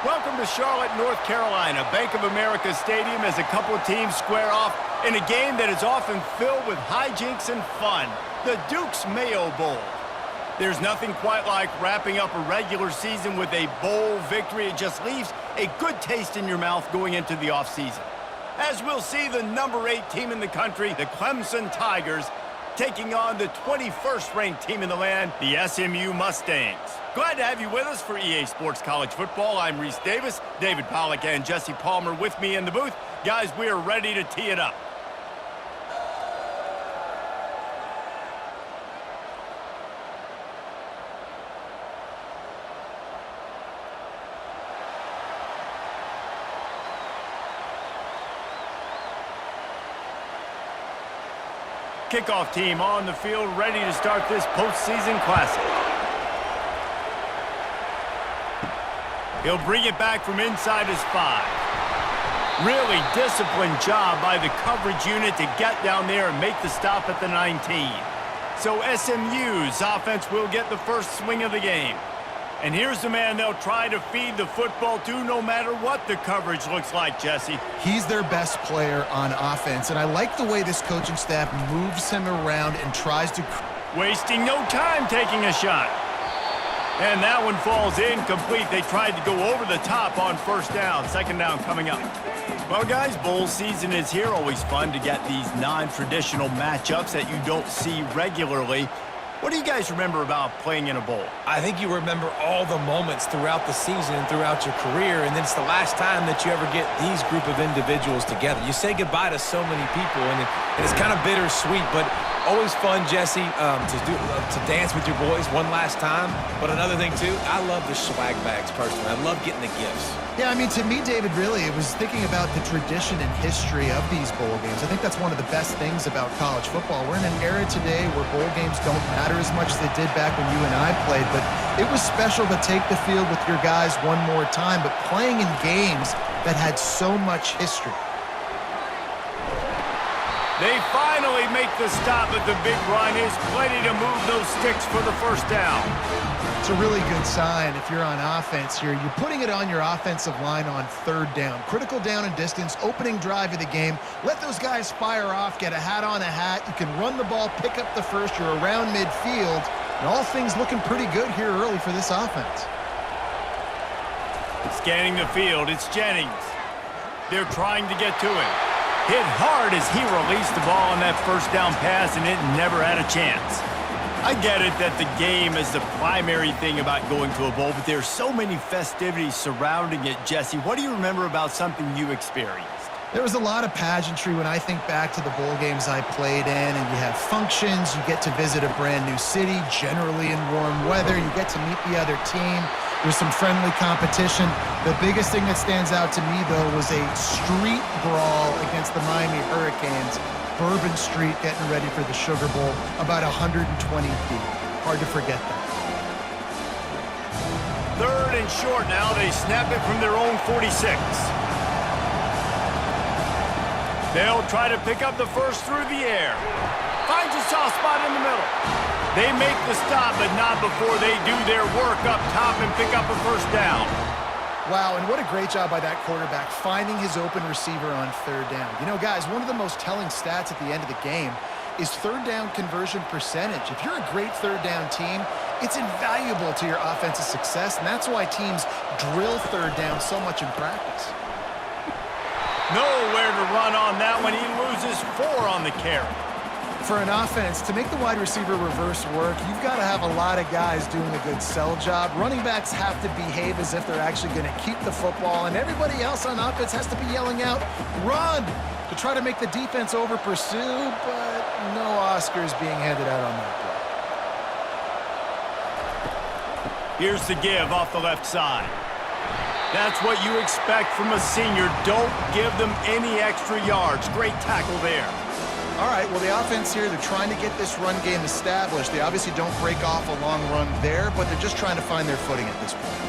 Welcome to Charlotte, North Carolina, Bank of America Stadium, as a couple of teams square off in a game that is often filled with hijinks and fun, the Duke's Mayo Bowl. There's nothing quite like wrapping up a regular season with a bowl victory. It just leaves a good taste in your mouth going into the offseason. As we'll see, the number 8 team in the country, the Clemson Tigers, taking on the 21st ranked team in the land, the SMU Mustangs. Glad to have you with us for EA Sports College Football. I'm Reese Davis, David Pollack and Jesse Palmer with me in the booth. Guys, we are ready to tee it up. Kickoff team on the field, ready to start this postseason classic. He'll bring it back from inside his 5. Really disciplined job by the coverage unit to get down there and make the stop at the 19. So SMU's offense will get the first swing of the game. And here's the man they'll try to feed the football to no matter what the coverage looks like, Jesse. He's their best player on offense, and I like the way this coaching staff moves him around and tries to... Wasting no time taking a shot. And that one falls incomplete. They tried to go over the top on first down. Second down coming up. Well, guys, bowl season is here. Always fun to get these non-traditional matchups that you don't see regularly. What do you guys remember about playing in a bowl? I think you remember all the moments throughout the season and throughout your career, and then it's the last time that you ever get these group of individuals together. You say goodbye to so many people, and it's kind of bittersweet, but always fun, Jesse, to dance with your boys one last time. But another thing, too, I love the swag bags, personally. I love getting the gifts. Yeah, I mean, to me, David, really, it was thinking about the tradition and history of these bowl games. I think that's one of the best things about college football. We're in an era today where bowl games don't matter as much as they did back when you and I played, but it was special to take the field with your guys one more time, but playing in games that had so much history. They finally make the stop at the big run. Is plenty to move those sticks for the first down. It's a really good sign if you're on offense here. You're putting it on your offensive line on third down. Critical down and distance, opening drive of the game. Let those guys fire off, get a hat on a hat. You can run the ball, pick up the first. You're around midfield. And all things looking pretty good here early for this offense. Scanning the field, it's Jennings. They're trying to get to him. Hit hard as he released the ball on that first down pass, and it never had a chance. I get it that the game is the primary thing about going to a bowl, but there's so many festivities surrounding it, Jesse. What do you remember about something you experienced? There was a lot of pageantry when I think back to the bowl games I played in, and you have functions, you get to visit a brand new city, generally in warm weather, you get to meet the other team. There's some friendly competition. The biggest thing that stands out to me, though, was a street brawl against the Miami Hurricanes. Bourbon Street getting ready for the Sugar Bowl, about 120 deep. Hard to forget that. Third and short now. They snap it from their own 46. They'll try to pick up the first through the air. Finds a soft spot in the middle. They make the stop, but not before they do their work up top and pick up a first down. Wow, and what a great job by that quarterback, finding his open receiver on third down. You know, guys, one of the most telling stats at the end of the game is third down conversion percentage. If you're a great third down team, it's invaluable to your offensive success, and that's why teams drill third down so much in practice. Nowhere to run on that one. He loses 4 on the carry. For an offense, to make the wide receiver reverse work, you've got to have a lot of guys doing a good sell job. Running backs have to behave as if they're actually going to keep the football, and everybody else on offense has to be yelling out, "Run!" to try to make the defense over-pursue, but no Oscars being handed out on that play. Here's the give off the left side. That's what you expect from a senior. Don't give them any extra yards. Great tackle there. All right, well, the offense here, they're trying to get this run game established. They obviously don't break off a long run there, but they're just trying to find their footing at this point.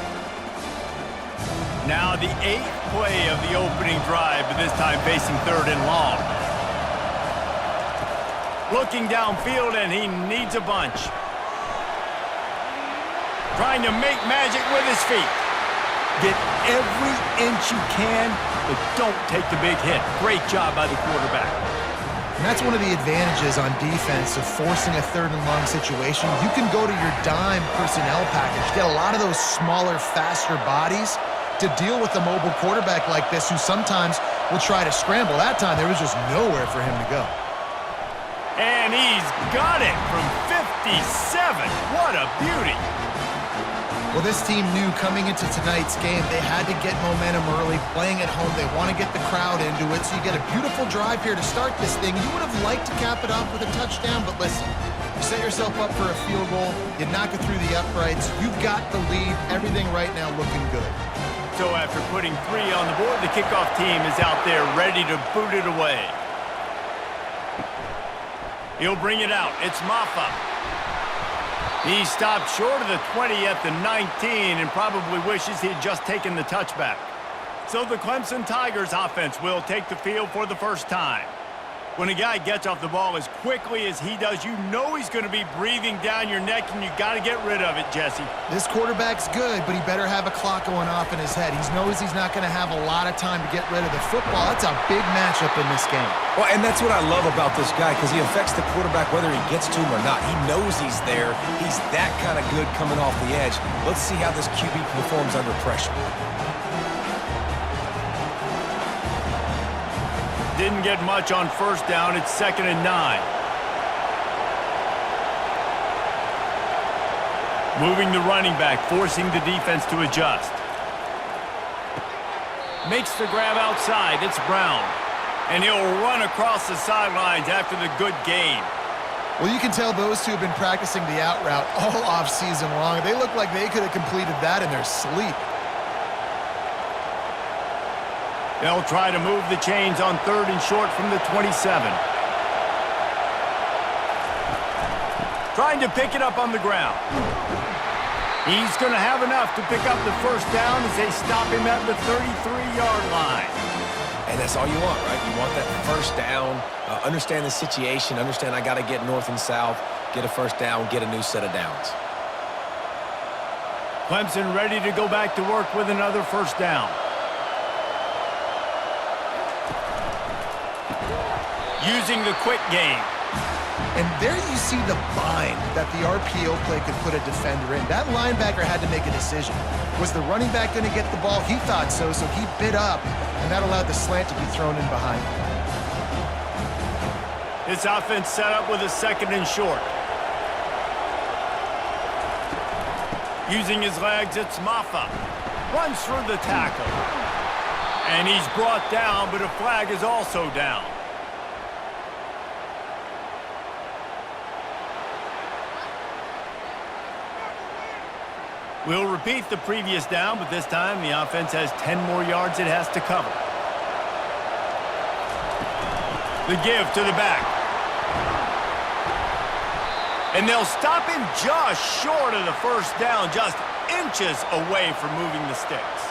Now the 8th play of the opening drive, but this time facing third and long. Looking downfield, and he needs a bunch. Trying to make magic with his feet. Get every inch you can, but don't take the big hit. Great job by the quarterback. And that's one of the advantages on defense of forcing a 3rd and long situation. You can go to your dime personnel package, get a lot of those smaller, faster bodies to deal with a mobile quarterback like this who sometimes will try to scramble. That time, there was just nowhere for him to go. And he's got it from 57. What a beauty. Well, this team knew coming into tonight's game they had to get momentum early, playing at home. They want to get the crowd into it, so you get a beautiful drive here to start this thing. You would have liked to cap it off with a touchdown, but listen, you set yourself up for a field goal, you knock it through the uprights, you've got the lead, everything right now looking good. So after putting 3 on the board, the kickoff team is out there ready to boot it away. He'll bring it out. It's Maffa. He stopped short of the 20 at the 19 and probably wishes he had just taken the touchback. So the Clemson Tigers offense will take the field for the first time. When a guy gets off the ball as quickly as he does, you know he's going to be breathing down your neck, and you got to get rid of it, Jesse. This quarterback's good, but he better have a clock going off in his head. He knows he's not going to have a lot of time to get rid of the football. That's a big matchup in this game. Well, and that's what I love about this guy, because he affects the quarterback whether he gets to him or not. He knows he's there. He's that kind of good coming off the edge. Let's see how this QB performs under pressure. Didn't get much on first down. It's 2nd and 9. Moving the running back, forcing the defense to adjust. Makes the grab outside. It's Brown. And he'll run across the sidelines after the good gain. Well, you can tell those two have been practicing the out route all off season long. They look like they could have completed that in their sleep. They'll try to move the chains on 3rd and short from the 27. Trying to pick it up on the ground. He's going to have enough to pick up the first down as they stop him at the 33-yard line. And that's all you want, right? You want that first down, understand the situation, understand I got to get north and south, get a first down, get a new set of downs. Clemson ready to go back to work with another first down. Using the quick game. And there you see the bind that the RPO play could put a defender in. That linebacker had to make a decision. Was the running back going to get the ball? He thought so, so he bit up, and that allowed the slant to be thrown in behind him. This offense set up with a 2nd and short. Using his legs, it's Maffa. Runs through the tackle. And he's brought down, but a flag is also down. We'll repeat the previous down, but this time the offense has 10 more yards it has to cover. The give to the back. And they'll stop him just short of the first down, just inches away from moving the sticks.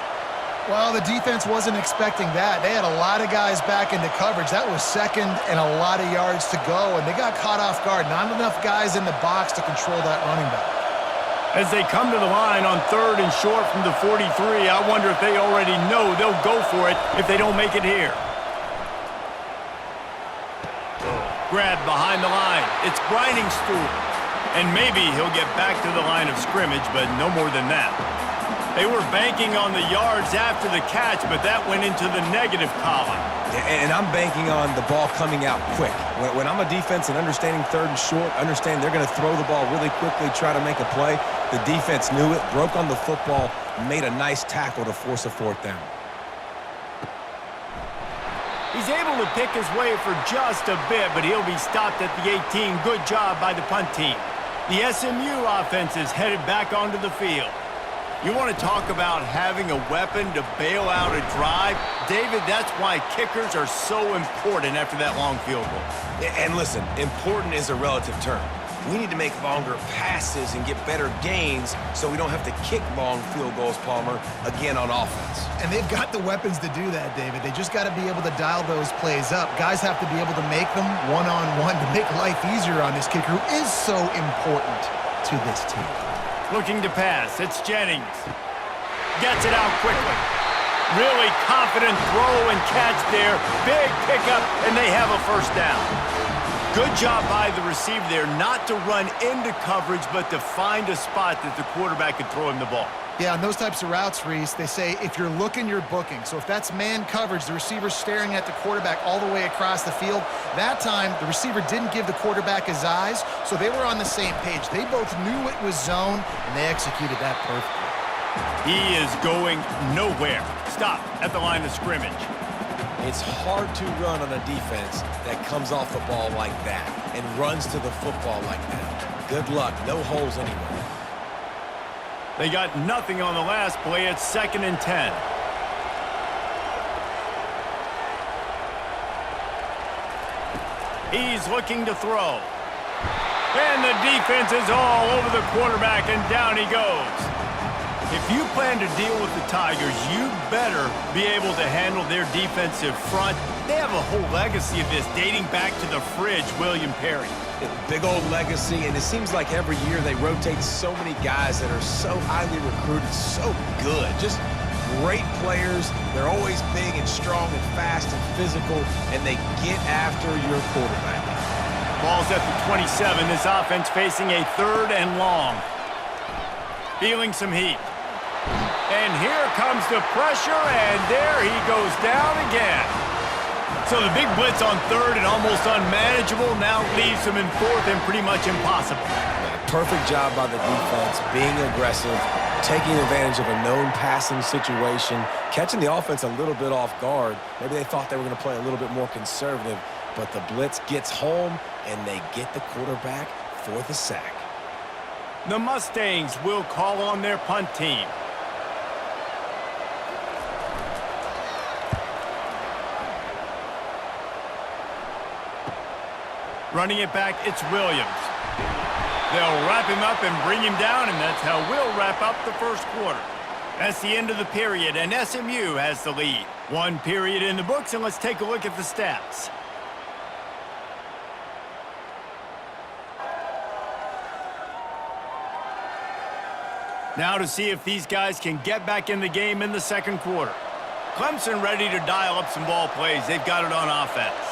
Well, the defense wasn't expecting that. They had a lot of guys back into coverage. That was 2nd and a lot of yards to go, and they got caught off guard. Not enough guys in the box to control that running back. As they come to the line on 3rd and short from the 43, I wonder if they already know they'll go for it if they don't make it here. Grab behind the line. It's grinding stool. And maybe he'll get back to the line of scrimmage, but no more than that. They were banking on the yards after the catch, but that went into the negative column. And I'm banking on the ball coming out quick. When I'm a defense and understanding 3rd and short, understand they're going to throw the ball really quickly, try to make a play. The defense knew it, broke on the football, made a nice tackle to force a 4th down. He's able to pick his way for just a bit, but he'll be stopped at the 18. Good job by the punt team. The SMU offense is headed back onto the field. You want to talk about having a weapon to bail out a drive? David, that's why kickers are so important after that long field goal. And listen, important is a relative term. We need to make longer passes and get better gains so we don't have to kick long field goals, Palmer, again on offense. And they've got the weapons to do that, David. They just got to be able to dial those plays up. Guys have to be able to make them one-on-one to make life easier on this kicker who is so important to this team. Looking to pass. It's Jennings. gets it out quickly. Really confident throw and catch there. Big pickup, and they have a first down. Good job by the receiver there not to run into coverage, but to find a spot that the quarterback could throw him the ball. Yeah, on those types of routes, Reese, they say if you're looking, you're booking. So if that's man coverage, the receiver's staring at the quarterback all the way across the field. That time, the receiver didn't give the quarterback his eyes, so they were on the same page. They both knew it was zone, and they executed that perfectly. He is going nowhere. Stop at the line of scrimmage. It's hard to run on a defense that comes off the ball like that and runs to the football like that. Good luck. No holes anywhere. They got nothing on the last play. It's 2nd and 10. He's looking to throw. And the defense is all over the quarterback, and down he goes. If you plan to deal with the Tigers, you better be able to handle their defensive front. They have a whole legacy of this dating back to the fridge, William Perry. Big old legacy, and it seems like every year they rotate so many guys that are so highly recruited, so good. Just great players. They're always big and strong and fast and physical, and they get after your quarterback. Ball's at the 27. This offense facing a 3rd and long. Feeling some heat. And here comes the pressure, and there he goes down again. So the big blitz on 3rd and almost unmanageable now leaves him in 4th and pretty much impossible. Perfect job by the defense, being aggressive, taking advantage of a known passing situation, catching the offense a little bit off guard. Maybe they thought they were going to play a little bit more conservative, but the blitz gets home, and they get the quarterback for the sack. The Mustangs will call on their punt team. Running it back, it's Williams. They'll wrap him up and bring him down, and that's how we'll wrap up the first quarter. That's the end of the period, and SMU has the lead. 1 period in the books, and let's take a look at the stats. Now to see if these guys can get back in the game in the second quarter. Clemson ready to dial up some ball plays. They've got it on offense.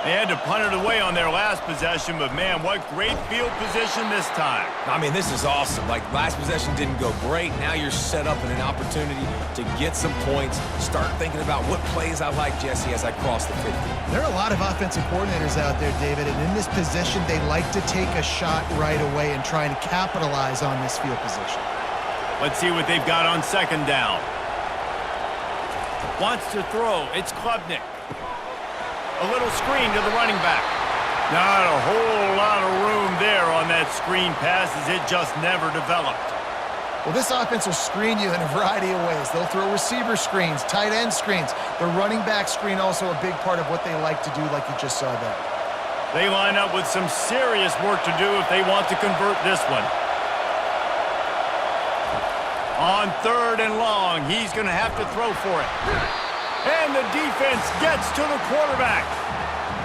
They had to punt it away on their last possession, but man, what great field position this time. I mean, this is awesome. Like, last possession didn't go great. Now you're set up in an opportunity to get some points. Start thinking about what plays I like, Jesse, as I cross the 50. There are a lot of offensive coordinators out there, David, and in this position, they like to take a shot right away and try and capitalize on this field position. Let's see what they've got on 2nd down. Wants to throw. It's Klubnik. A little screen to the running back. Not a whole lot of room there on that screen pass, as it just never developed. Well, this offense will screen you in a variety of ways. They'll throw receiver screens, tight end screens. The running back screen also a big part of what they like to do, like you just saw there. They line up with some serious work to do if they want to convert this one. On 3rd and long, he's going to have to throw for it. And the defense gets to the quarterback.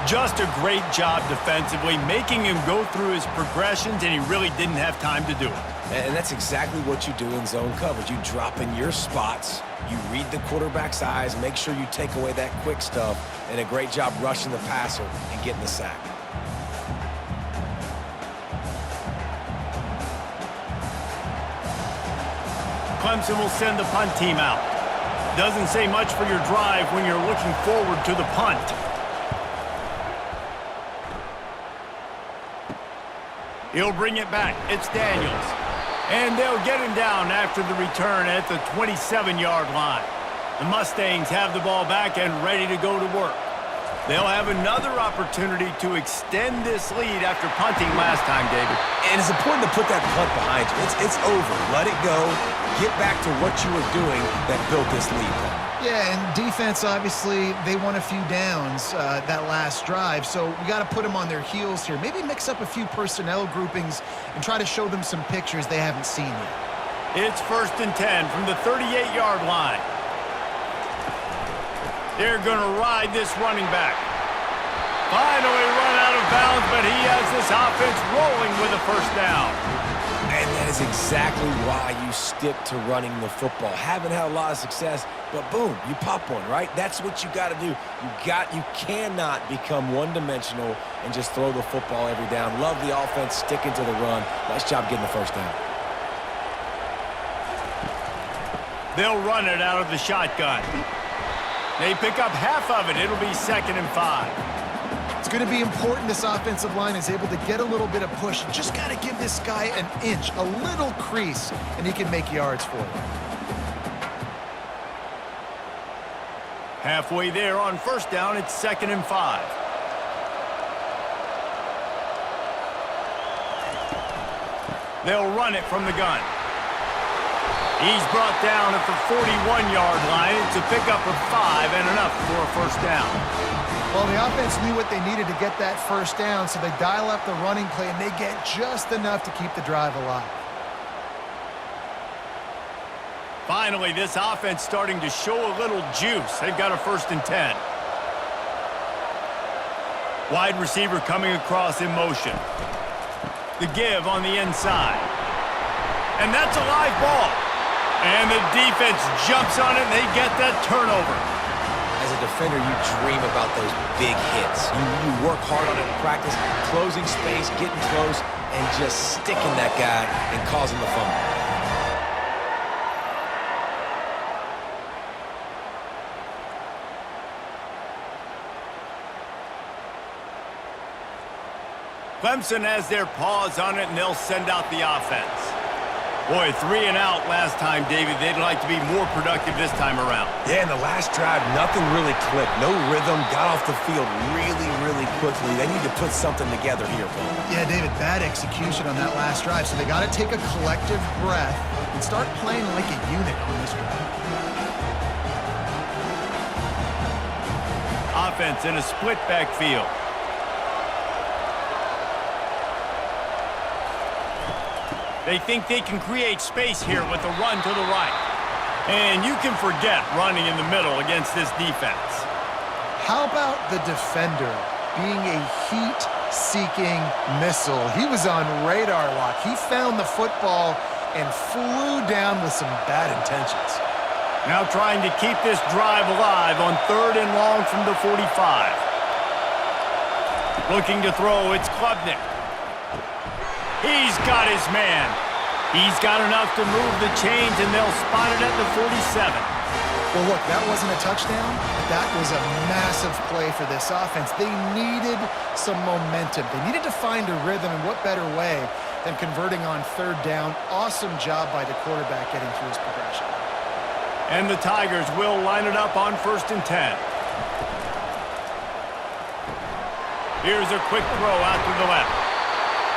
Just a great job defensively, making him go through his progressions, and he really didn't have time to do it. And that's exactly what you do in zone coverage. You drop in your spots, you read the quarterback's eyes, make sure you take away that quick stuff, and a great job rushing the passer and getting the sack. Clemson will send the punt team out. Doesn't say much for your drive when you're looking forward to the punt. He'll bring it back. It's Daniels. And they'll get him down after the return at the 27-yard line. The Mustangs have the ball back and ready to go to work. They'll have another opportunity to extend this lead after punting last time, David. And it's important to put that punt behind you. It's over. Let it go. Get back to what you were doing that built this lead. Yeah, and defense, obviously, they won a few downs that last drive, so we got to put them on their heels here. Maybe mix up a few personnel groupings and try to show them some pictures they haven't seen yet. It's 1st and 10 from the 38-yard line. They're going to ride this running back. Finally run out of bounds, but he has this offense rolling with a first down. And that is exactly why you stick to running the football. Haven't had a lot of success, but boom, you pop one, right? That's what you got to do. You cannot become one-dimensional and just throw the football every down. Love the offense sticking to the run. Nice job getting the first down. They'll run it out of the shotgun. They pick up half of it. It'll be 2nd and 5. It's going to be important this offensive line is able to get a little bit of push. Just got to give this guy an inch, a little crease, and he can make yards for you. Halfway there on 1st down, it's 2nd and 5. They'll run it from the gun. He's brought down at the 41-yard line. It's a pickup of 5 and enough for a 1st down. Well, the offense knew what they needed to get that 1st down, so they dial up the running play, and they get just enough to keep the drive alive. Finally, this offense starting to show a little juice. They've got a 1st and 10. Wide receiver coming across in motion. The give on the inside. And that's a live ball. And the defense jumps on it, and they get that turnover. As a defender, you dream about those big hits. You work hard on it in practice, closing space, getting close, and just sticking that guy and causing the fumble. Clemson has their paws on it, and they'll send out the offense. Boy, 3 and out last time, David. They'd like to be more productive this time around. Yeah, in the last drive, nothing really clicked. No rhythm, got off the field really quickly. They need to put something together here, Paul. Yeah, David, bad execution on that last drive, so they got to take a collective breath and start playing like a unit on this drive. Offense in a split backfield. They think they can create space here with a run to the right. And you can forget running in the middle against this defense. How about the defender being a heat-seeking missile? He was on radar lock. He found the football and flew down with some bad intentions. Now trying to keep this drive alive on 3rd and long from the 45. Looking to throw, it's Klubnik. He's got his man. He's got enough to move the chains, and they'll spot it at the 47. Well, look, that wasn't a touchdown, but that was a massive play for this offense. They needed some momentum. They needed to find a rhythm, and what better way than converting on 3rd down. Awesome job by the quarterback getting through his progression. And the Tigers will line it up on 1st and 10. Here's a quick throw out to the left.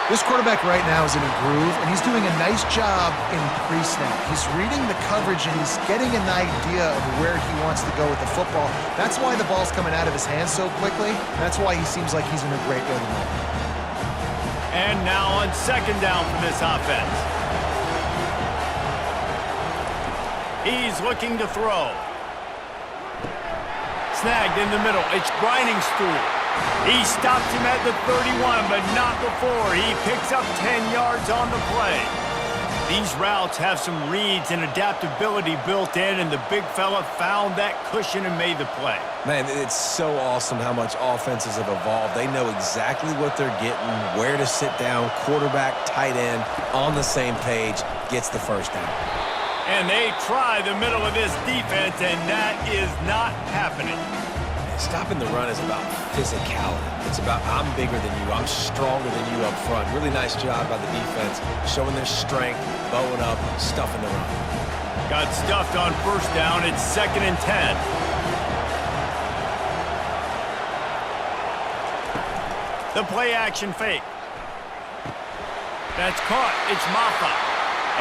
This quarterback right now is in a groove, and he's doing a nice job in pre-snap. He's reading the coverage, and he's getting an idea of where he wants to go with the football. That's why the ball's coming out of his hands so quickly. That's why he seems like he's in a great rhythm. And now on 2nd down for this offense. He's looking to throw. Snagged in the middle. It's Grinding Stool. He stops him at the 31, but not before. He picks up 10 yards on the play. These routes have some reads and adaptability built in, and the big fella found that cushion and made the play. Man, it's so awesome how much offenses have evolved. They know exactly what they're getting, where to sit down, quarterback, tight end, on the same page, gets the 1st down. And they try the middle of this defense, and that is not happening. Stopping the run is about physicality. It's about I'm bigger than you, I'm stronger than you up front. Really nice job by the defense, showing their strength, bowing up, stuffing the run. Got stuffed on 1st down. It's 2nd and 10. The play action fake. That's caught. It's Maffa.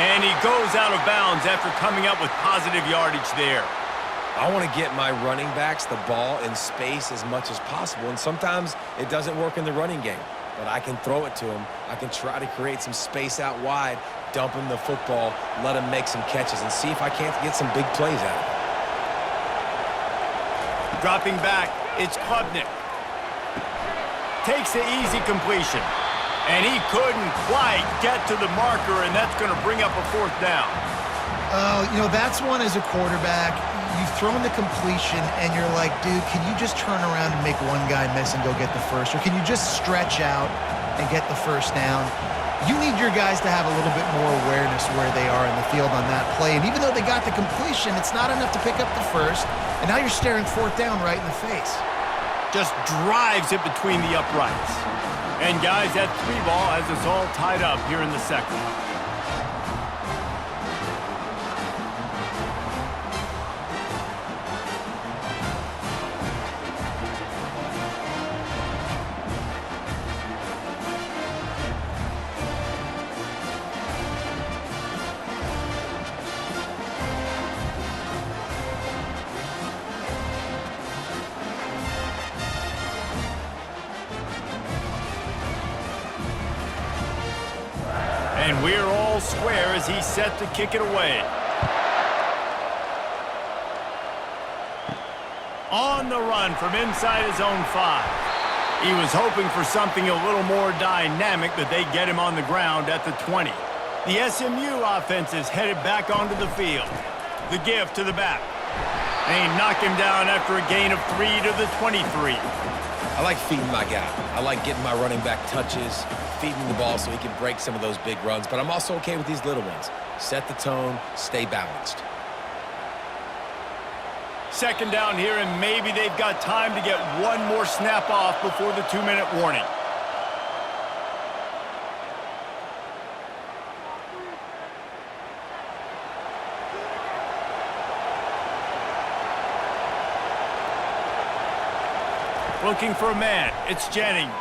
And he goes out of bounds after coming up with positive yardage there. I want to get my running backs the ball in space as much as possible, and sometimes it doesn't work in the running game, but I can throw it to him. I can try to create some space out wide, dump him the football, let him make some catches, and see if I can't get some big plays out of it. Dropping back, it's Klubnik. Takes the easy completion. And he couldn't quite get to the marker, and that's going to bring up a 4th down. Oh, you know, that's one as a quarterback. You've thrown the completion, and you're like, dude, can you just turn around and make one guy miss and go get the first? Or can you just stretch out and get the first down? You need your guys to have a little bit more awareness where they are in the field on that play. And even though they got the completion, it's not enough to pick up the first. And now you're staring 4th down right in the face. Just drives it between the uprights. And guys, that 3 ball has us all tied up here in the second. And we're all square as he's set to kick it away. On the run from inside his own 5. He was hoping for something a little more dynamic, but they get him on the ground at the 20. The SMU offense is headed back onto the field. The give to the back. They knock him down after a gain of 3 to the 23. I like feeding my guy. I like getting my running back touches, feeding the ball so he can break some of those big runs, but I'm also okay with these little ones. Set the tone, stay balanced. 2nd down here, and maybe they've got time to get one more snap off before the 2-minute warning. Looking for a man. It's Jennings.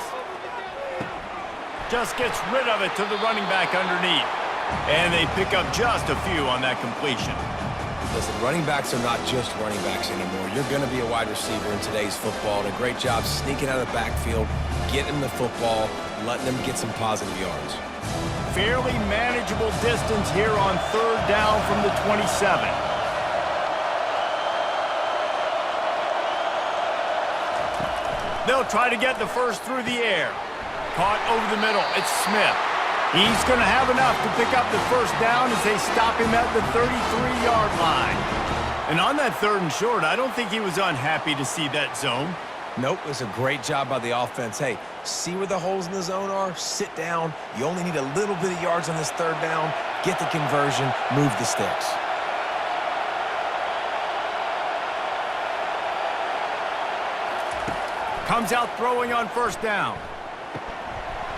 Just gets rid of it to the running back underneath. And they pick up just a few on that completion. Listen, running backs are not just running backs anymore. You're going to be a wide receiver in today's football, and a great job sneaking out of the backfield, getting the football, letting them get some positive yards. Fairly manageable distance here on 3rd down from the 27. They'll try to get the first through the air. Caught over the middle. It's Smith. He's going to have enough to pick up the first down as they stop him at the 33-yard line. And on that 3rd and short, I don't think he was unhappy to see that zone. Nope, it was a great job by the offense. Hey, see where the holes in the zone are? Sit down. You only need a little bit of yards on this 3rd down. Get the conversion. Move the sticks. Comes out throwing on 1st down.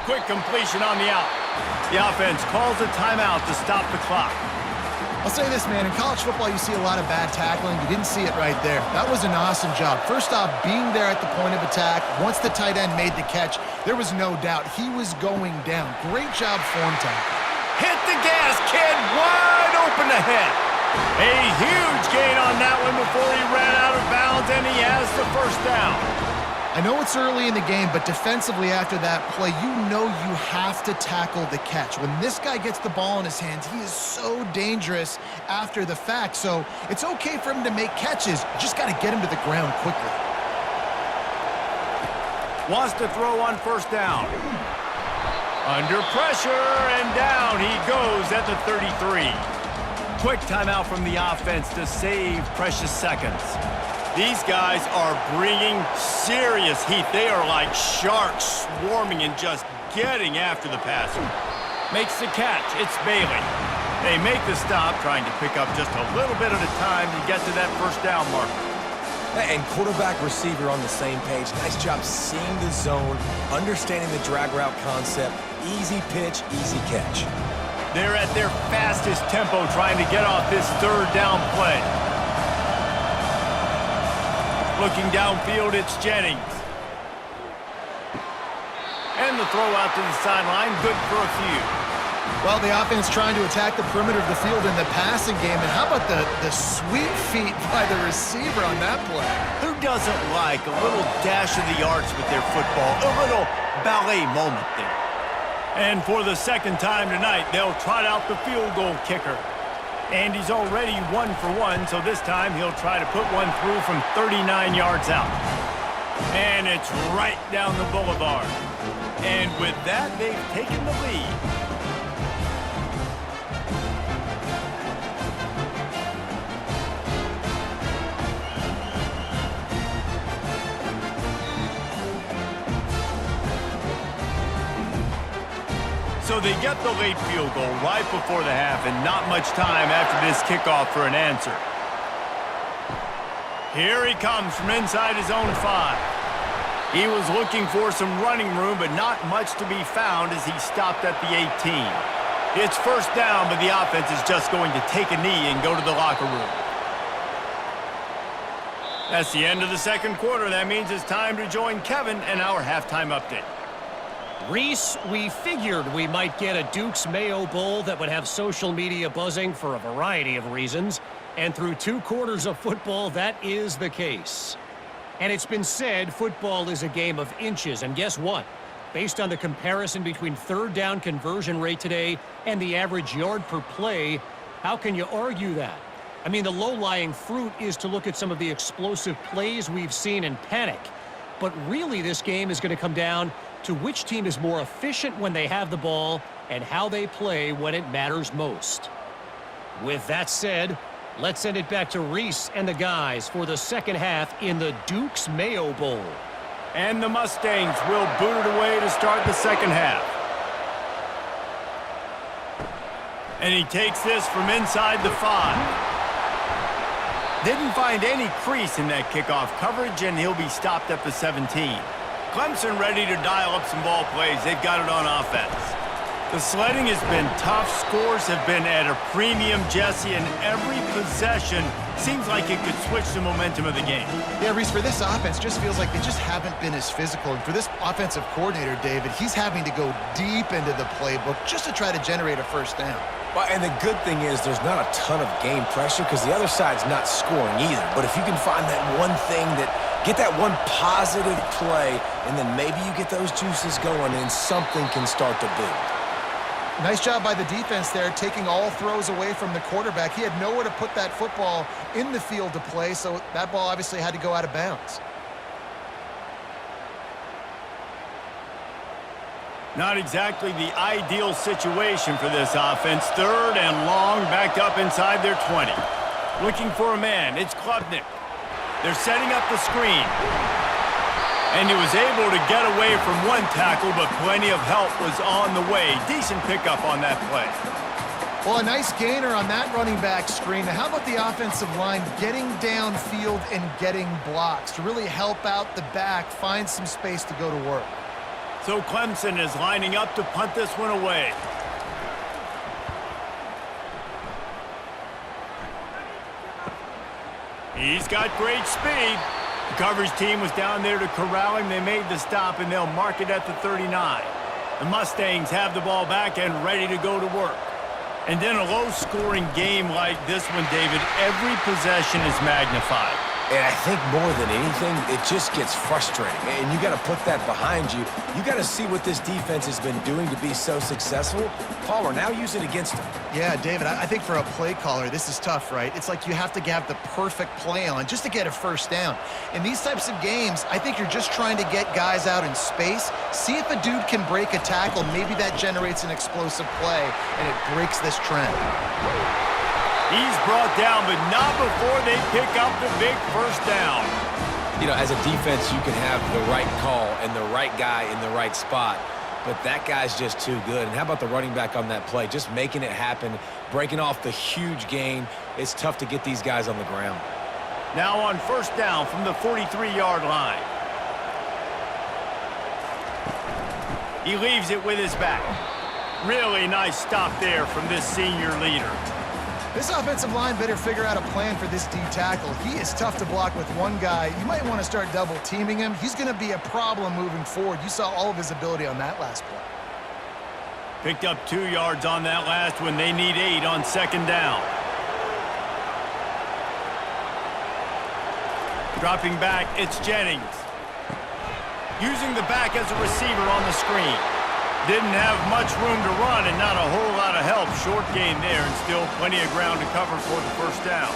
Quick completion on the out. The offense calls a timeout to stop the clock. I'll say this, man. In college football, you see a lot of bad tackling. You didn't see it right there. That was an awesome job. First off, being there at the point of attack. Once the tight end made the catch, there was no doubt he was going down. Great job form tackle. Hit the gas, kid. Wide open ahead. A huge gain on that one before he ran out of bounds, and he has the first down. I know it's early in the game, but defensively after that play, you know you have to tackle the catch. When this guy gets the ball in his hands, he is so dangerous after the fact. So it's okay for him to make catches. You just got to get him to the ground quickly. Wants to throw on 1st down. Under pressure, and down he goes at the 33. Quick timeout from the offense to save precious seconds. These guys are bringing serious heat. They are like sharks swarming and just getting after the passer. Makes the catch. It's Bailey. They make the stop, trying to pick up just a little bit at a time to get to that first down marker. And quarterback receiver on the same page. Nice job seeing the zone, understanding the drag route concept. Easy pitch, easy catch. They're at their fastest tempo trying to get off this 3rd down play. Looking downfield, it's Jennings. And the throw out to the sideline, good for a few. Well, the offense trying to attack the perimeter of the field in the passing game. And how about the sweet feet by the receiver on that play? Who doesn't like a little dash of the arts with their football? A little ballet moment there. And for the 2nd time tonight, they'll trot out the field goal kicker. And he's already 1 for 1, so this time he'll try to put one through from 39 yards out. And it's right down the boulevard. And with that, they've taken the lead. So they get the late field goal right before the half and not much time after this kickoff for an answer. Here he comes from inside his own 5. He was looking for some running room, but not much to be found as he stopped at the 18. It's first down, but the offense is just going to take a knee and go to the locker room. That's the end of the second quarter. That means it's time to join Kevin and our halftime update. Reese, we figured we might get a Duke's Mayo Bowl that would have social media buzzing for a variety of reasons. And through 2 quarters of football, that is the case. And it's been said football is a game of inches. And guess what? Based on the comparison between third down conversion rate today and the average yard per play, how can you argue that? I mean, the low-lying fruit is to look at some of the explosive plays we've seen and panic. But really, this game is going to come down to which team is more efficient when they have the ball and how they play when it matters most. With that said, let's send it back to Reese and the guys for the second half in the Duke's Mayo Bowl. And the Mustangs will boot it away to start the second half. And he takes this from inside the 5. Didn't find any crease in that kickoff coverage, and he'll be stopped at the 17. Clemson ready to dial up some ball plays. They've got it on offense. The sledding has been tough. Scores have been at a premium, Jesse, and every possession seems like it could switch the momentum of the game. Yeah, Reese, for this offense, just feels like they just haven't been as physical. And for this offensive coordinator, David, he's having to go deep into the playbook just to try to generate a first down. Well, and the good thing is there's not a ton of game pressure because the other side's not scoring either. But if you can find that one thing get that one positive play, and then maybe you get those juices going and something can start to build. Nice job by the defense there, taking all throws away from the quarterback. He had nowhere to put that football in the field to play, so that ball obviously had to go out of bounds. Not exactly the ideal situation for this offense. Third and long, backed up inside their 20. Looking for a man, it's Klubnik. They're setting up the screen. And he was able to get away from one tackle, but plenty of help was on the way. Decent pickup on that play. Well, a nice gainer on that running back screen. Now, how about the offensive line getting downfield and getting blocks to really help out the back, find some space to go to work? So Clemson is lining up to punt this one away. He's got great speed. The coverage team was down there to corral him. They made the stop, and they'll mark it at the 39. The Mustangs have the ball back and ready to go to work. And in a low-scoring game like this one, David, every possession is magnified. And I think more than anything, it just gets frustrating. And you got to put that behind you. You got to see what this defense has been doing to be so successful. Caller, now use it against them. Yeah, David, I think for a play caller, this is tough, right? It's like you have to have the perfect play on just to get a first down. In these types of games, I think you're just trying to get guys out in space, see if a dude can break a tackle. Maybe that generates an explosive play, and it breaks this trend. He's brought down, but not before they pick up the big first down. You know, as a defense, you can have the right call and the right guy in the right spot, but that guy's just too good. And how about the running back on that play? Just making it happen, breaking off the huge gain. It's tough to get these guys on the ground. Now on first down from the 43-yard line. He leaves it with his back. Really nice stop there from this senior leader. This offensive line better figure out a plan for this D tackle. He is tough to block with one guy. You might want to start double teaming him. He's going to be a problem moving forward. You saw all of his ability on that last play. Picked up 2 yards on that last one. They need 8 on second down. Dropping back, it's Jennings. Using the back as a receiver on the screen. Didn't have much room to run and not a whole lot of help. Short gain there and still plenty of ground to cover for the first down.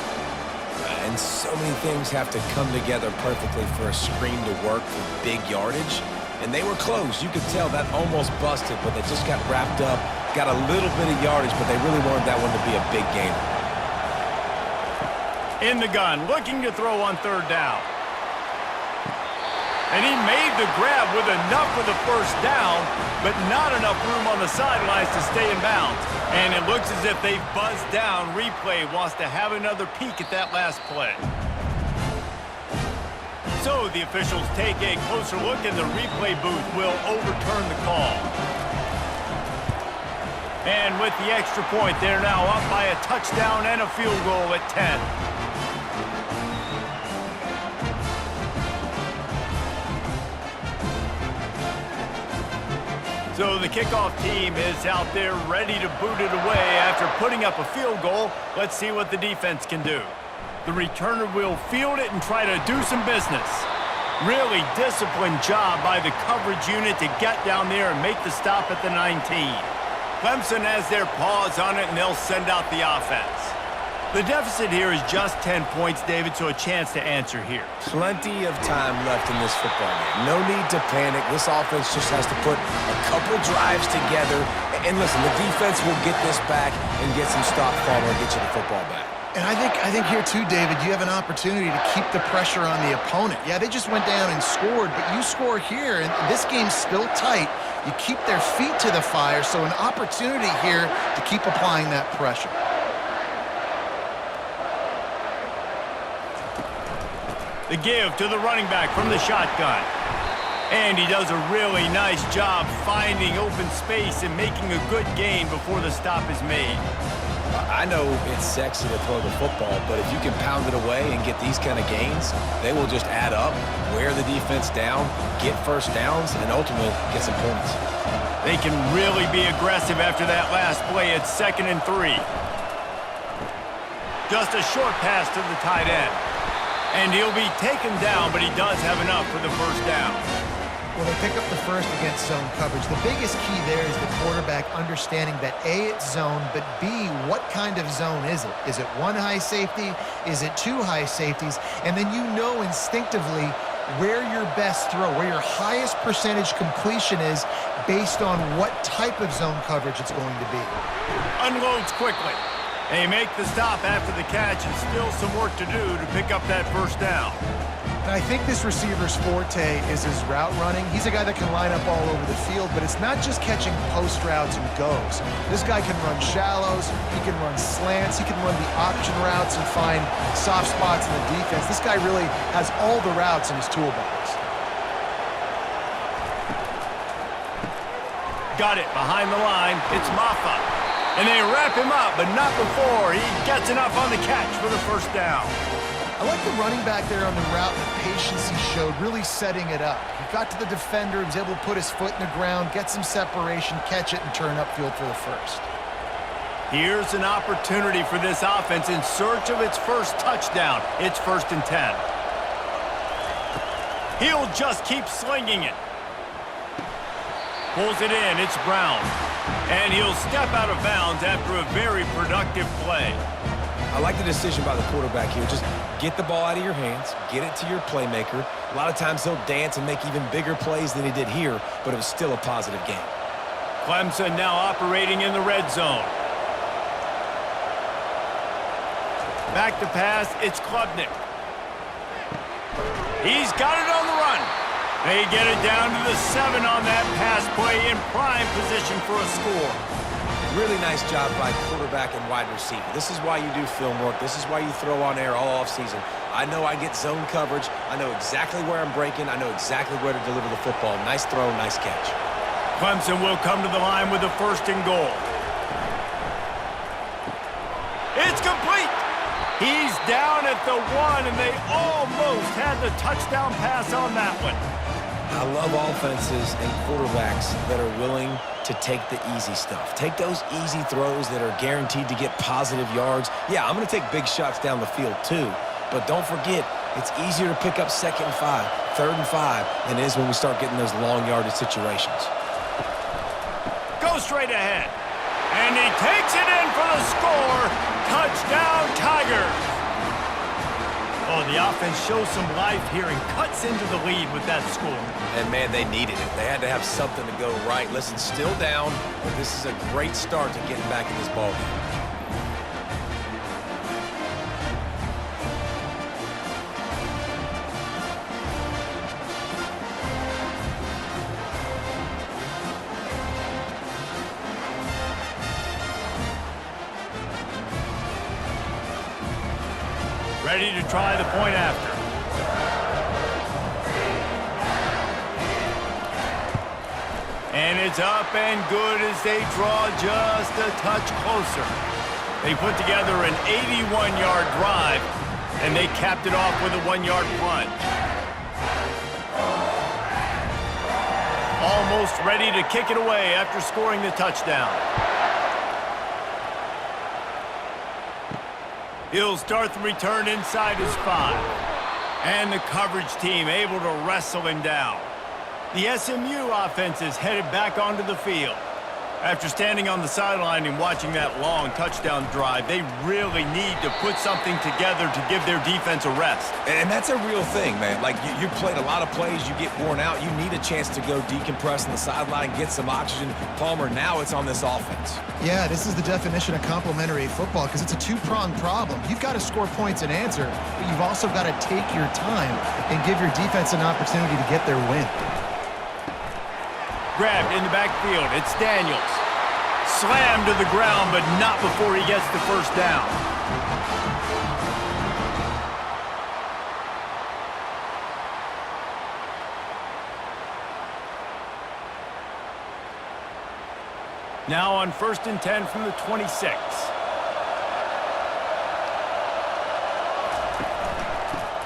and so many things have to come together perfectly for a screen to work for big yardage. And they were close. You could tell that almost busted, but they just got wrapped up, got a little bit of yardage, but they really wanted that one to be a big gainer. In the gun, looking to throw on third down. And he made the grab with enough for the first down, but not enough room on the sidelines to stay in bounds. And it looks as if they've buzzed down. Replay wants to have another peek at that last play. So the officials take a closer look, and the replay booth will overturn the call. And with the extra point, they're now up by a touchdown and a field goal at 10. So the kickoff team is out there ready to boot it away after putting up a field goal. Let's see what the defense can do. The returner will field it and try to do some business. Really disciplined job by the coverage unit to get down there and make the stop at the 19. Clemson has their paws on it, and they'll send out the offense. The deficit here is just 10 points, David, so a chance to answer here. Plenty of time left in this football game. No need to panic. This offense just has to put a couple drives together. And listen, the defense will get this back and get some stop form and get you the football back. And I think here too, David, you have an opportunity to keep the pressure on the opponent. Yeah, they just went down and scored, but you score here, and this game's still tight. You keep their feet to the fire, so an opportunity here to keep applying that pressure. The give to the running back from the shotgun. And he does a really nice job finding open space and making a good gain before the stop is made. I know it's sexy to throw the football, but if you can pound it away and get these kind of gains, they will just add up, wear the defense down, get first downs, and ultimately get some points. They can really be aggressive after that last play. It's 2nd and 3. Just a short pass to the tight end. And he'll be taken down, but he does have enough for the first down. Well, they pick up the first against zone coverage. The biggest key there is the quarterback understanding that A, it's zone, but B, what kind of zone is it? Is it one high safety? Is it two high safeties? And then you know instinctively where your best throw, where your highest percentage completion is based on what type of zone coverage it's going to be. Unloads quickly. They make the stop after the catch, and still some work to do to pick up that first down. And I think this receiver's forte is his route running. He's a guy that can line up all over the field, but it's not just catching post routes and goes. This guy can run shallows, he can run slants, he can run the option routes and find soft spots in the defense. This guy really has all the routes in his toolbox. Got it behind the line. It's Maffa. And they wrap him up, but not before he gets enough on the catch for the first down. I like the running back there on the route and the patience he showed, really setting it up. He got to the defender, he was able to put his foot in the ground, get some separation, catch it, and turn upfield for the first. Here's an opportunity for this offense in search of its first touchdown. It's 1st and 10. He'll just keep slinging it. Pulls it in, it's Brown. And he'll step out of bounds after a very productive play. I like the decision by the quarterback here. Just get the ball out of your hands, get it to your playmaker. A lot of times he'll dance and make even bigger plays than he did here, but it was still a positive game. Clemson now operating in the red zone. Back to pass, it's Klubnik. He's got it on the run. They get it down to the 7 on that pass play, in prime position for a score. Really nice job by quarterback and wide receiver. This is why you do film work. This is why you throw on air all offseason. I know I get zone coverage. I know exactly where I'm breaking. I know exactly where to deliver the football. Nice throw, nice catch. Clemson will come to the line with the 1st and goal. It's complete. He's down at the 1, and they almost had the touchdown pass on that one. I love offenses and quarterbacks that are willing to take the easy stuff. Take those easy throws that are guaranteed to get positive yards. Yeah, I'm going to take big shots down the field too, but don't forget, it's easier to pick up 2nd and 5, 3rd and 5 than it is when we start getting those long yardage situations. Go straight ahead. And he takes it in for the score. Touchdown, Tigers. Oh, the offense shows some life here and cuts into the lead with that score. And, man, they needed it. They had to have something to go right. Listen, still down, but this is a great start to getting back in this ballgame. Ready to try the point after. And it's up and good as they draw just a touch closer. They put together an 81-yard drive, and they capped it off with a 1-yard plunge. Almost ready to kick it away after scoring the touchdown. He'll start the return inside his 5. And the coverage team able to wrestle him down. The SMU offense is headed back onto the field. After standing on the sideline and watching that long touchdown drive, they really need to put something together to give their defense a rest. And that's a real thing, man. Like, you played a lot of plays, you get worn out, you need a chance to go decompress on the sideline, get some oxygen. Palmer, now it's on this offense. Yeah, this is the definition of complementary football because it's a two-pronged problem. You've got to score points and answer, but you've also got to take your time and give your defense an opportunity to get their win. Grabbed in the backfield. It's Daniels. Slammed to the ground, but not before he gets the first down. Now on 1st and 10 from the 26.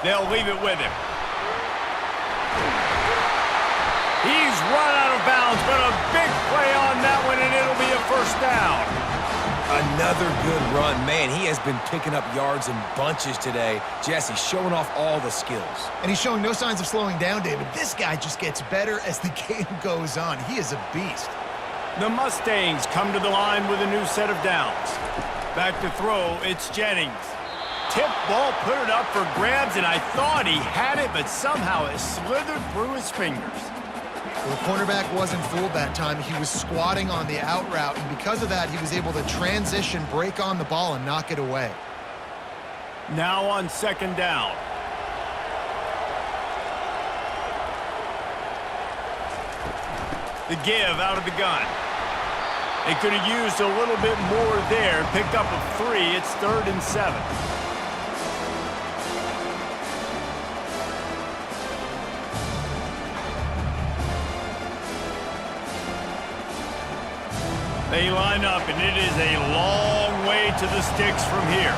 They'll leave it with him. He's run out of bounds, but a big play on that one, and it'll be a first down. Another good run. Man, he has been picking up yards in bunches today. Jesse showing off all the skills. And he's showing no signs of slowing down, David. This guy just gets better as the game goes on. He is a beast. The Mustangs come to the line with a new set of downs. Back to throw, it's Jennings. Tip ball, put it up for grabs, and I thought he had it, but somehow it slithered through his fingers. Well, the cornerback wasn't fooled that time. He was squatting on the out route, and because of that, he was able to transition, break on the ball, and knock it away. Now on 2nd down. The give out of the gun. They could have used a little bit more there. Picked up a 3. It's 3rd and 7. They line up, and it is a long way to the sticks from here.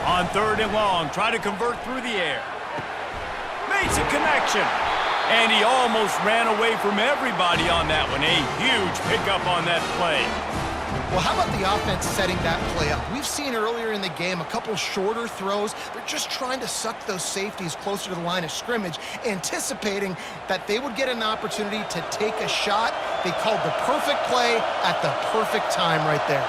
On 3rd and long, try to convert through the air. Makes a connection. And he almost ran away from everybody on that one. A huge pickup on that play. Well, how about the offense setting that play up? We've seen earlier in the game a couple shorter throws. They're just trying to suck those safeties closer to the line of scrimmage, anticipating that they would get an opportunity to take a shot. They called the perfect play at the perfect time right there.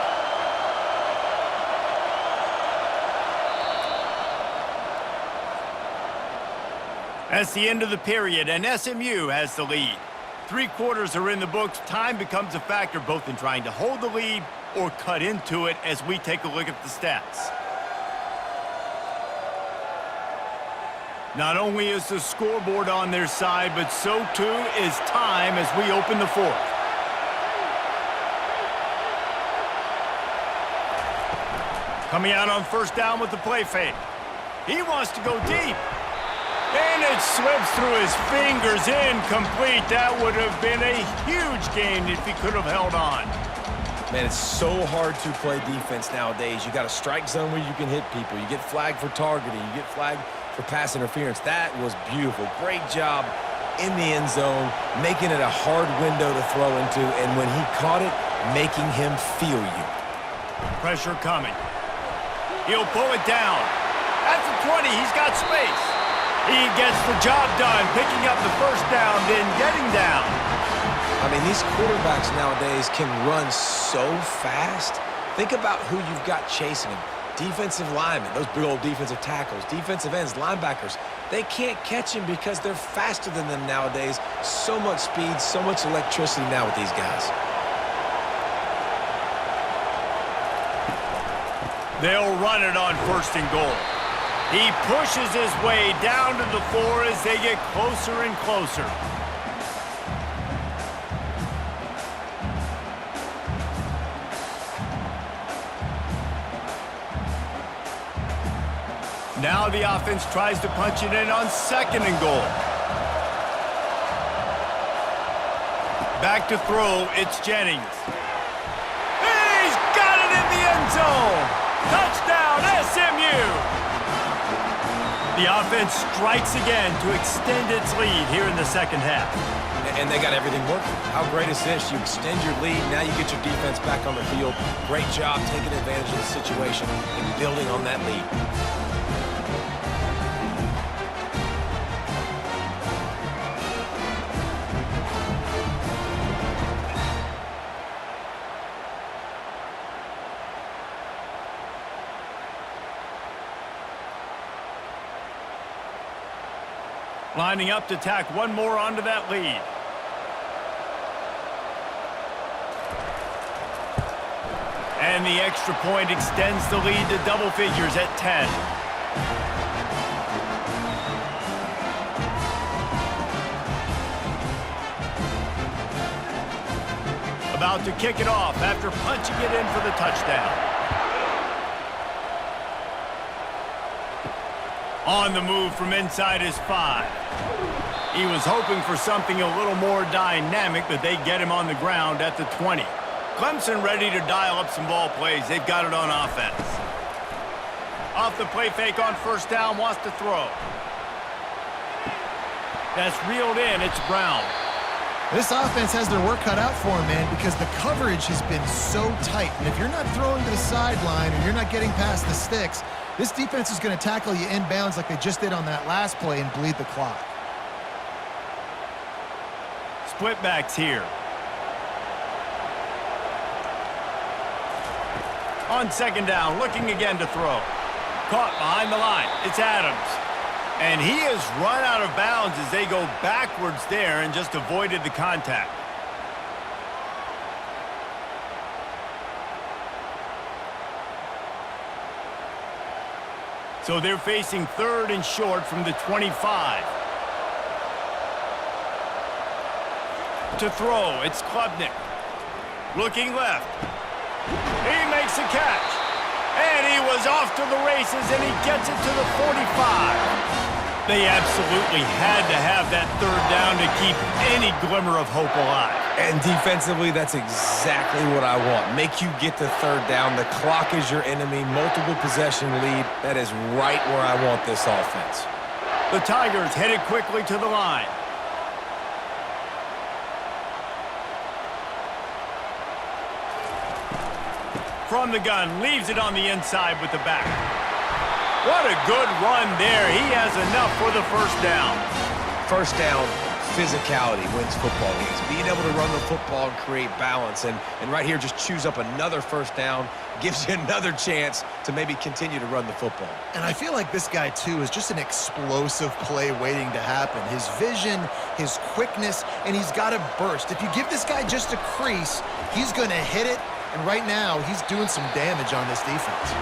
That's the end of the period, and SMU has the lead. 3 quarters are in the books. Time becomes a factor both in trying to hold the lead or cut into it as we take a look at the stats. Not only is the scoreboard on their side, but so too is time as we open the 4th. Coming out on 1st down with the play fake. He wants to go deep. And it slips through his fingers, incomplete. That would have been a huge gain if he could have held on. Man, it's so hard to play defense nowadays. You got a strike zone where you can hit people. You get flagged for targeting. You get flagged for pass interference. That was beautiful. Great job in the end zone, making it a hard window to throw into, and when he caught it, making him feel you. Pressure coming. He'll pull it down. At the 20, he's got space. He gets the job done, picking up the first down, then getting down. I mean, these quarterbacks nowadays can run so fast. Think about who you've got chasing him. defensive linemen, those big old defensive tackles, defensive ends, linebackers, they can't catch him because they're faster than them nowadays. So much speed, so much electricity now with these guys. They'll run it on 1st and goal. He pushes his way down to the floor as they get closer and closer. Now the offense tries to punch it in on 2nd and goal. Back to throw, it's Jennings. He's got it in the end zone! Touchdown, SMU! The offense strikes again to extend its lead here in the 2nd half. And they got everything working. How great is this? You extend your lead, now you get your defense back on the field. Great job taking advantage of the situation and building on that lead. Lining up to tack one more onto that lead. And the extra point extends the lead to double figures at 10. About to kick it off after punching it in for the touchdown. On the move from inside his 5. He was hoping for something a little more dynamic, but they get him on the ground at the 20. Clemson ready to dial up some ball plays. They've got it on offense. Off the play fake on 1st down, wants to throw. That's reeled in, it's Brown. This offense has their work cut out for them, man, because the coverage has been so tight. And if you're not throwing to the sideline or you're not getting past the sticks, this defense is going to tackle you inbounds like they just did on that last play and bleed the clock. Split backs here. On 2nd down, looking again to throw. Caught behind the line. It's Adams. And he has run out of bounds as they go backwards there and just avoided the contact. So they're facing 3rd and short from the 25. To throw, it's Klubnik. Looking left. He makes a catch. And he was off to the races, and he gets it to the 45. They absolutely had to have that 3rd down to keep any glimmer of hope alive. And defensively, that's exactly what I want. Make you get the 3rd down. The clock is your enemy. Multiple possession lead. That is right where I want this offense. The Tigers headed quickly to the line. From the gun, leaves it on the inside with the back. What a good run there. He has enough for the 1st down. 1st down, physicality wins football games. Being able to run the football and create balance. And right here, just choose up another 1st down. Gives you another chance to maybe continue to run the football. And I feel like this guy, too, is just an explosive play waiting to happen. His vision, his quickness, and he's got a burst. If you give this guy just a crease, he's going to hit it. And right now, he's doing some damage on this defense.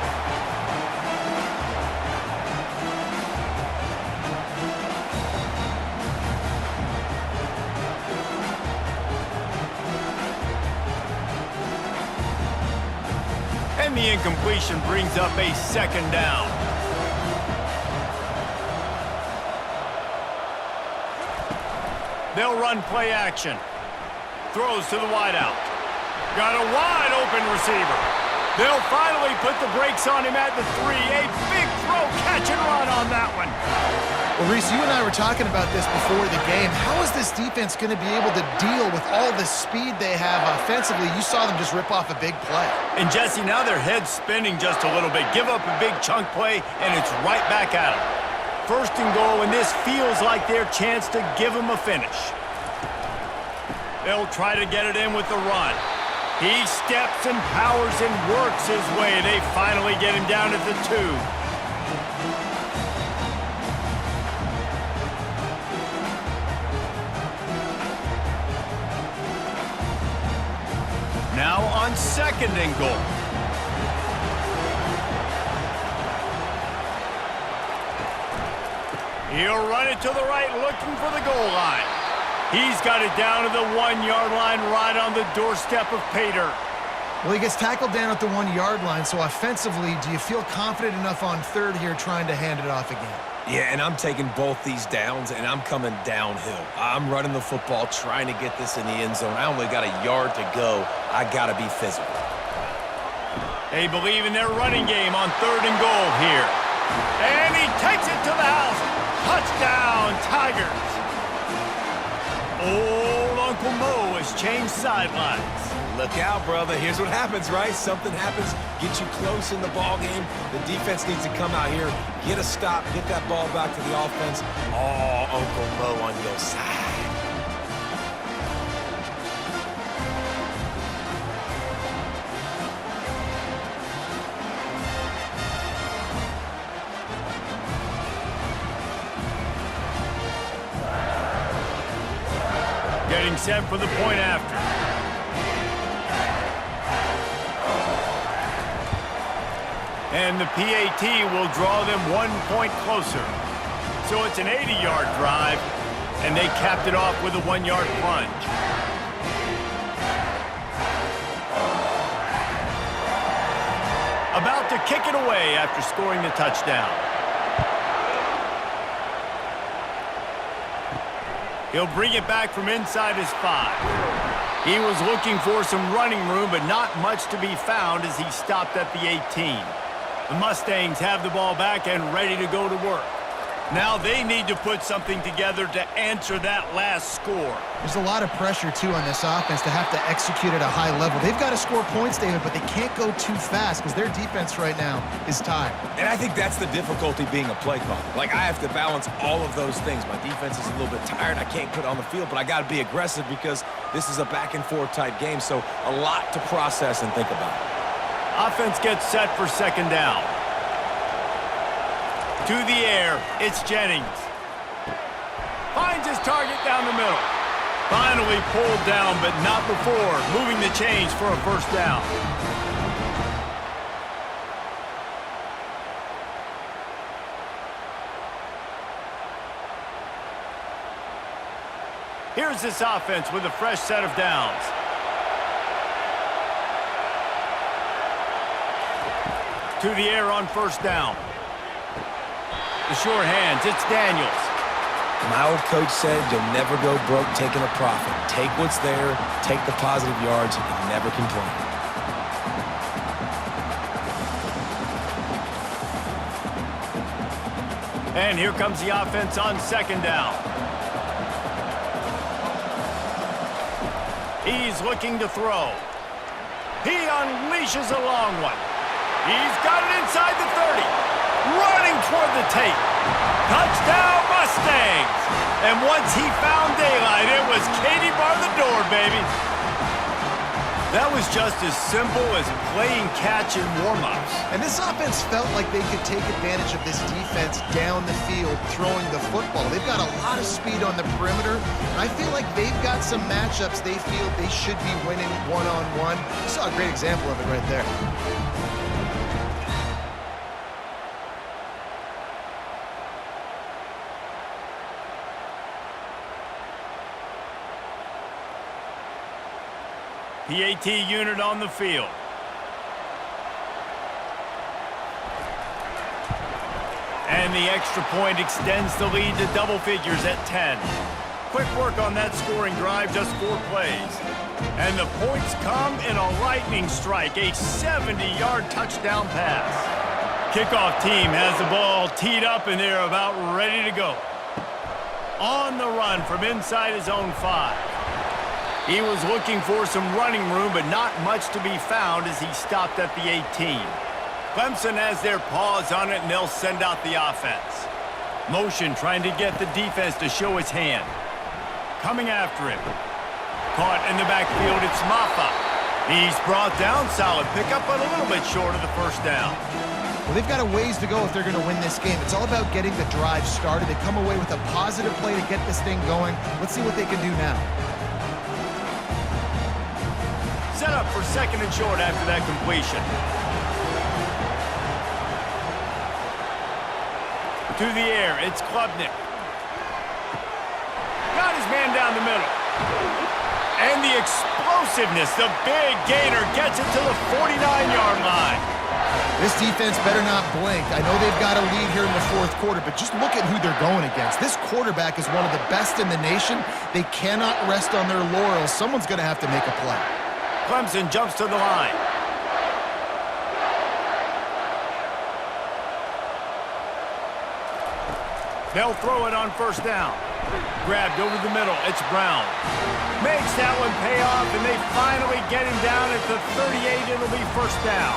And the incompletion brings up a 2nd down. They'll run play action. Throws to the wideout. Got a wide open receiver. They'll finally put the brakes on him at the 3. A big throw, catch and run on that one. Well, Reese, you and I were talking about this before the game. How is this defense going to be able to deal with all the speed they have offensively? You saw them just rip off a big play. And Jesse, now their head's spinning just a little bit. Give up a big chunk play, and it's right back at them. 1st and goal, and this feels like their chance to give them a finish. They'll try to get it in with the run. He steps and powers and works his way. They finally get him down at the 2. Now on 2nd and goal. He'll run it to the right, looking for the goal line. He's got it down to the 1-yard line, right on the doorstep of pay dirt. Well, he gets tackled down at the 1-yard line, so offensively, do you feel confident enough on 3rd here trying to hand it off again? Yeah, and I'm taking both these downs, and I'm coming downhill. I'm running the football, trying to get this in the end zone. I only got a yard to go. I got to be physical. They believe in their running game on 3rd and goal here. And he takes it to the house. Touchdown, Tigers. Old Uncle Mo has changed sidelines. Look out, brother. Here's what happens, right? Something happens, get you close in the ball game. The defense needs to come out here, get a stop, get that ball back to the offense. Oh, Uncle Mo on your side. Getting set for the point after. And the PAT will draw them 1 point closer. So it's an 80-yard drive, and they capped it off with a 1-yard plunge. About to kick it away after scoring the touchdown. He'll bring it back from inside his 5. He was looking for some running room, but not much to be found as he stopped at the 18. The Mustangs have the ball back and ready to go to work. Now they need to put something together to answer that last score. There's a lot of pressure, too, on this offense to have to execute at a high level. They've got to score points, David, but they can't go too fast because their defense right now is tired. And I think that's the difficulty being a play caller. Like, I have to balance all of those things. My defense is a little bit tired. I can't put it on the field, but I got to be aggressive because this is a back-and-forth type game, so a lot to process and think about. Offense gets set for 2nd down. To the air, it's Jennings. Finds his target down the middle. Finally pulled down, but not before moving the chains for a 1st down. Here's this offense with a fresh set of downs. To the air on 1st down. The sure hands, it's Daniels. My old coach said you'll never go broke taking a profit. Take what's there, take the positive yards, and never complain. And here comes the offense on 2nd down. He's looking to throw. He unleashes a long one. He's got it inside the 30. Running toward the tape. Touchdown, Mustangs! And once he found daylight, it was Katie bar the door, baby. That was just as simple as playing catch in warm-ups. And this offense felt like they could take advantage of this defense down the field, throwing the football. They've got a lot of speed on the perimeter, and I feel like they've got some matchups they feel they should be winning one-on-one. You saw a great example of it right there. PAT unit on the field. And the extra point extends the lead to double figures at 10. Quick work on that scoring drive, just 4 plays. And the points come in a lightning strike, a 70-yard touchdown pass. Kickoff team has the ball teed up and they're about ready to go. On the run from inside his own 5. He was looking for some running room, but not much to be found as he stopped at the 18. Clemson has their paws on it, and they'll send out the offense. Motion trying to get the defense to show its hand. Coming after him. Caught in the backfield, it's Maffa. He's brought down, solid pickup, but a little bit short of the first down. Well, they've got a ways to go if they're going to win this game. It's all about getting the drive started. They come away with a positive play to get this thing going. Let's see what they can do now. Set up for second and short after that completion. To the air, it's Klubnik. Got his man down the middle. And the explosiveness, the big gainer gets it to the 49-yard line. This defense better not blink. I know they've got a lead here in the fourth quarter, but just look at who they're going against. This quarterback is one of the best in the nation. They cannot rest on their laurels. Someone's going to have to make a play. Clemson jumps to the line. They'll throw it on first down. Grabbed over the middle. It's Brown. Makes that one pay off, and they finally get him down at the 38. It'll be first down.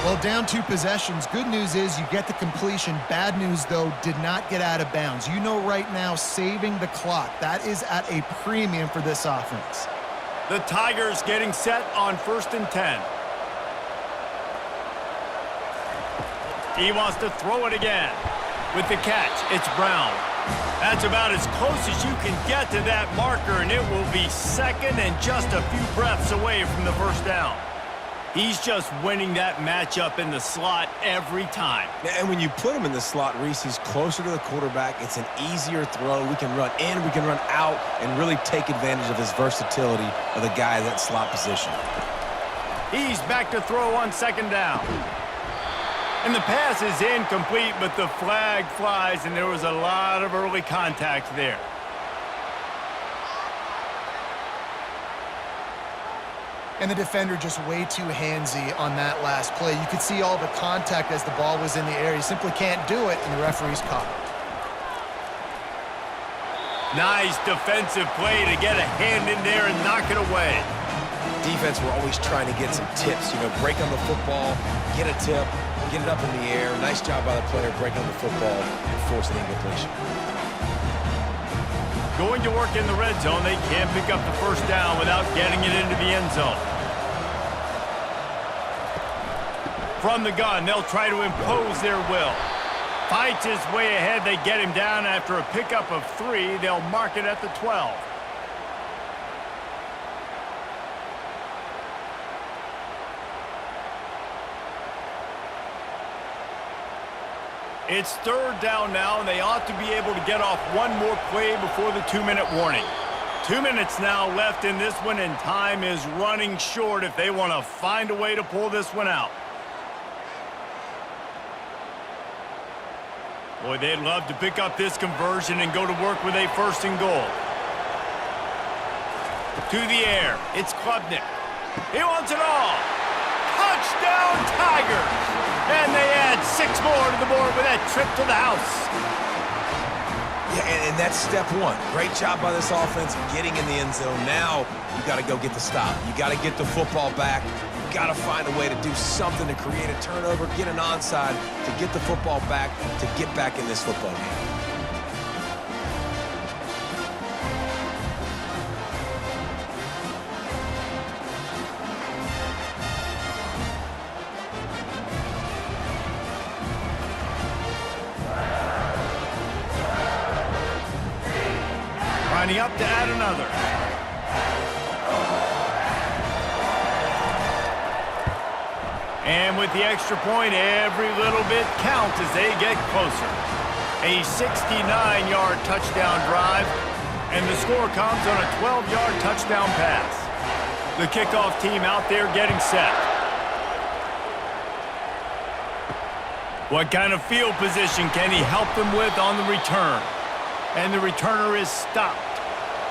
Well, down 2 possessions. Good news is you get the completion. Bad news, though, did not get out of bounds. You know right now, saving the clock. That is at a premium for this offense. The Tigers getting set on 1st and 10. He wants to throw it again. With the catch, it's Brown. That's about as close as you can get to that marker, and it will be second and just a few breaths away from the first down. He's just winning that matchup in the slot every time. And when you put him in the slot, Reese, he's closer to the quarterback. It's an easier throw. We can run in, we can run out, and really take advantage of his versatility of the guy in that slot position. He's back to throw on second down. And the pass is incomplete, but the flag flies, and there was a lot of early contact there. And the defender just way too handsy on that last play. You could see all the contact as the ball was in the air. He simply can't do it, and the referee's caught it. Nice defensive play to get a hand in there and knock it away. Defense, we're always trying to get some tips. You know, break on the football, get a tip, get it up in the air. Nice job by the player breaking on the football and forcing the incompletion. Going to work in the red zone. They can't pick up the first down without getting it into the end zone. From the gun, they'll try to impose their will. Fights his way ahead. They get him down after a pickup of 3. They'll mark it at the 12. It's third down now, and they ought to be able to get off one more play before the 2-minute warning. 2 minutes now left in this one, and time is running short if they want to find a way to pull this one out. Boy, they'd love to pick up this conversion and go to work with a 1st and goal. To the air, it's Klubnik. He wants it all. Touchdown, Tigers! And they add 6 more to the board with that trip to the house. Yeah, and that's step 1. Great job by this offense getting in the end zone. Now you got to go get the stop. You got to get the football back. You got to find a way to do something to create a turnover, get an onside, to get the football back, to get back in this football game. Lining up to add another. And with the extra point, every little bit counts as they get closer. A 69-yard touchdown drive, and the score comes on a 12-yard touchdown pass. The kickoff team out there getting set. What kind of field position can he help them with on the return? And the returner is stopped.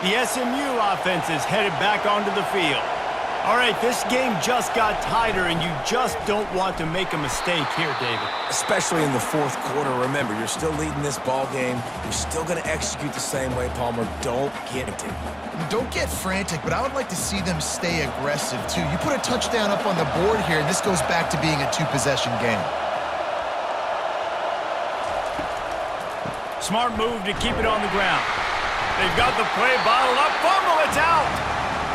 The SMU offense is headed back onto the field. All right, this game just got tighter, and you just don't want to make a mistake here, David. Especially in the fourth quarter. Remember, you're still leading this ball game. You're still going to execute the same way, Palmer. Don't get frantic. Don't get frantic, but I would like to see them stay aggressive, too. You put a touchdown up on the board here, and this goes back to being a 2-possession game. Smart move to keep it on the ground. They've got the play bottled up. Fumble, it's out.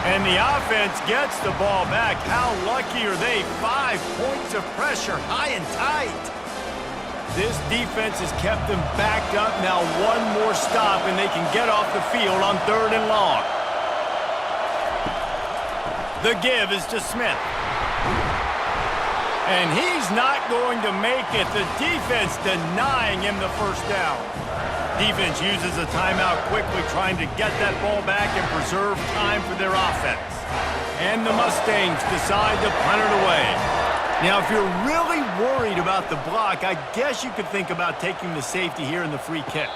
And the offense gets the ball back. How lucky are they? 5 points of pressure, high and tight. This defense has kept them backed up. Now one more stop, and they can get off the field on 3rd and long. The give is to Smith. And he's not going to make it. The defense denying him the first down. Defense uses a timeout quickly, trying to get that ball back and preserve time for their offense. And the Mustangs decide to punt it away. Now, if you're really worried about the block, I guess you could think about taking the safety here in the free kick.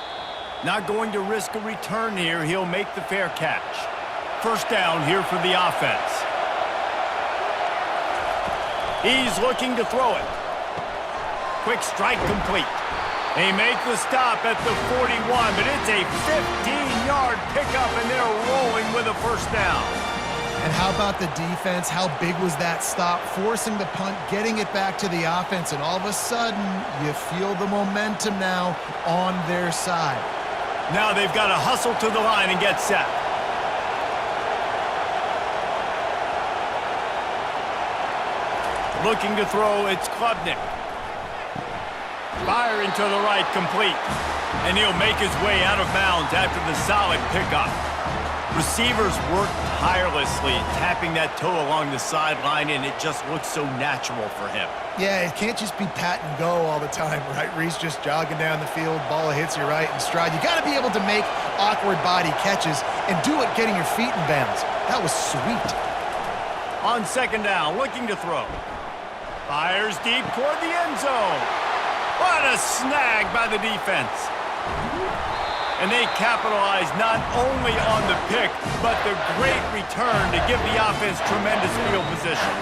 Not going to risk a return here. He'll make the fair catch. First down here for the offense. He's looking to throw it. Quick strike complete. They make the stop at the 41, but it's a 15-yard pickup, and they're rolling with a first down. And how about the defense? How big was that stop? Forcing the punt, getting it back to the offense, and all of a sudden, you feel the momentum now on their side. Now they've got to hustle to the line and get set. Looking to throw, it's Klubnik. Fire into the right, complete. And he'll make his way out of bounds after the solid pickup. Receivers work tirelessly, tapping that toe along the sideline, and it just looks so natural for him. Yeah, it can't just be pat and go all the time, right? Reese just jogging down the field, ball hits you right in stride. You got to be able to make awkward body catches and do it getting your feet in bounds. That was sweet. On second down, looking to throw. Fires deep toward the end zone. What a snag by the defense. And they capitalize not only on the pick, but the great return to give the offense tremendous field position.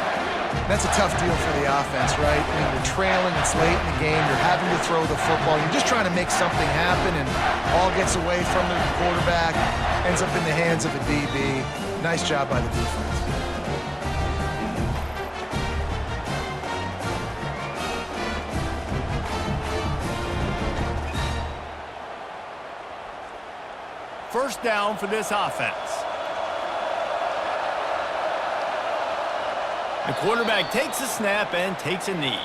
That's a tough deal for the offense, right? I mean, you're trailing, it's late in the game, you're having to throw the football, you're just trying to make something happen, and all gets away from the quarterback, ends up in the hands of a DB. Nice job by the defense. First down for this offense. The quarterback takes a snap and takes a knee.